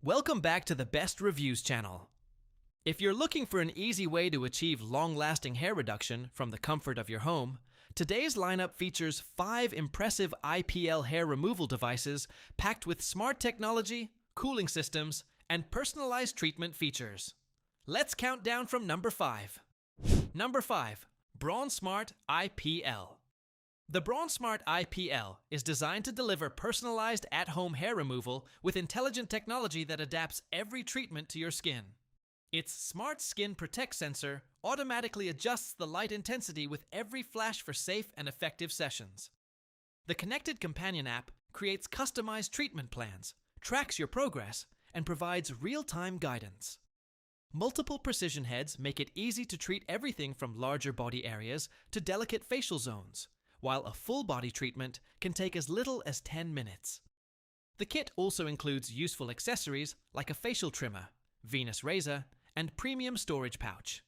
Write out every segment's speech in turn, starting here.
Welcome back to the Best Reviews channel. If you're looking for an easy way to achieve long-lasting hair reduction from the comfort of your home, today's lineup features 5 impressive IPL hair removal devices packed with smart technology, cooling systems, and personalized treatment features. Let's count down from number 5. Number 5. Braun Smart IPL. The Braun Smart IPL is designed to deliver personalized at-home hair removal with intelligent technology that adapts every treatment to your skin. Its Smart Skin Protect sensor automatically adjusts the light intensity with every flash for safe and effective sessions. The connected companion app creates customized treatment plans, tracks your progress, and provides real-time guidance. Multiple precision heads make it easy to treat everything from larger body areas to delicate facial zones, while a full body treatment can take as little as 10 minutes. The kit also includes useful accessories like a facial trimmer, Venus razor, and premium storage pouch.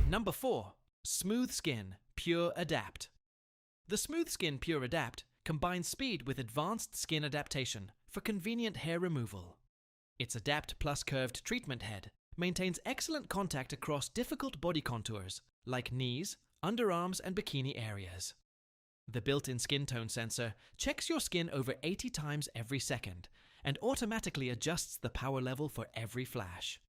Number 4. SmoothSkin Pure Adapt. The SmoothSkin Pure Adapt combines speed with advanced skin adaptation for convenient hair removal. Its Adapt Plus curved treatment head maintains excellent contact across difficult body contours like knees, underarms, and bikini areas. The built-in skin tone sensor checks your skin over 80 times every second and automatically adjusts the power level for every flash.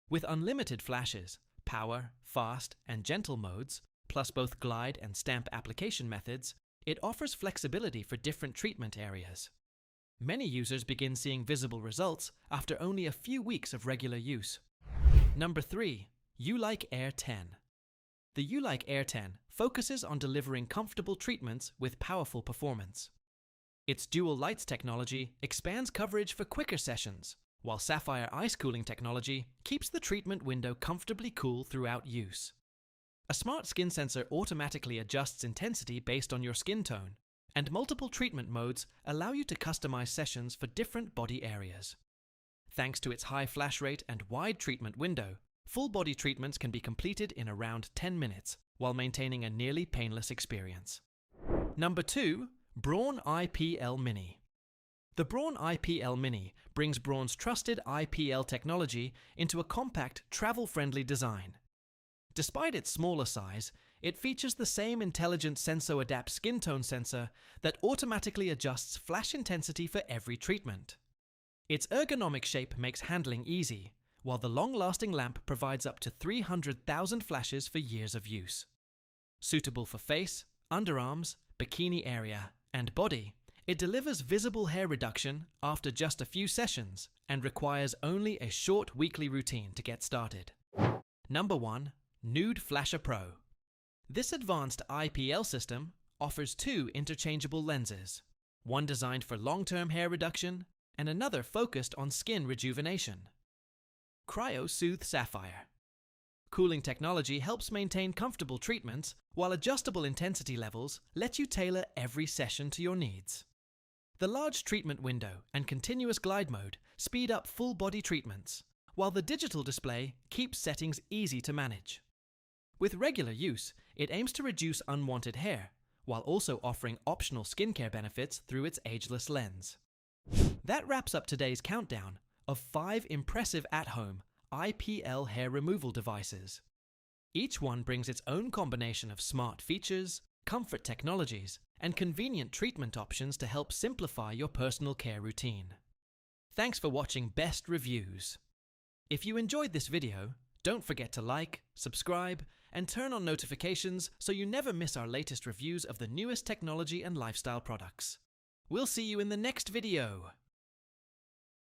With unlimited flashes, power, fast, and gentle modes, plus both glide and stamp application methods, it offers flexibility for different treatment areas. Many users begin seeing visible results after only a few weeks of regular use. Number 3. Ulike Air 10. The Ulike Air 10 focuses on delivering comfortable treatments with powerful performance. Its dual lights technology expands coverage for quicker sessions, while sapphire ice cooling technology keeps the treatment window comfortably cool throughout use. A smart skin sensor automatically adjusts intensity based on your skin tone, and multiple treatment modes allow you to customize sessions for different body areas. Thanks to its high flash rate and wide treatment window, full body treatments can be completed in around 10 minutes while maintaining a nearly painless experience. Number 2. Braun IPL Mini. The Braun IPL Mini brings Braun's trusted IPL technology into a compact, travel-friendly design. Despite its smaller size, it features the same intelligent Senso-Adapt skin tone sensor that automatically adjusts flash intensity for every treatment. Its ergonomic shape makes handling easy, while the long-lasting lamp provides up to 300,000 flashes for years of use. Suitable for face, underarms, bikini area, and body, it delivers visible hair reduction after just a few sessions and requires only a short weekly routine to get started. Number 1. Nood Flasher Pro. This advanced IPL system offers 2 interchangeable lenses, one designed for long-term hair reduction and another focused on skin rejuvenation. Cryo Soothe Sapphire. Cooling technology helps maintain comfortable treatments, while adjustable intensity levels let you tailor every session to your needs. The large treatment window and continuous glide mode speed up full body treatments, while the digital display keeps settings easy to manage. With regular use, it aims to reduce unwanted hair, while also offering optional skincare benefits through its ageless lens. That wraps up today's countdown of 5 impressive at-home IPL hair removal devices. Each one brings its own combination of smart features, comfort technologies, and convenient treatment options to help simplify your personal care routine. Thanks for watching Best Reviews. If you enjoyed this video, don't forget to like, subscribe, and turn on notifications so you never miss our latest reviews of the newest technology and lifestyle products. We'll see you in the next video.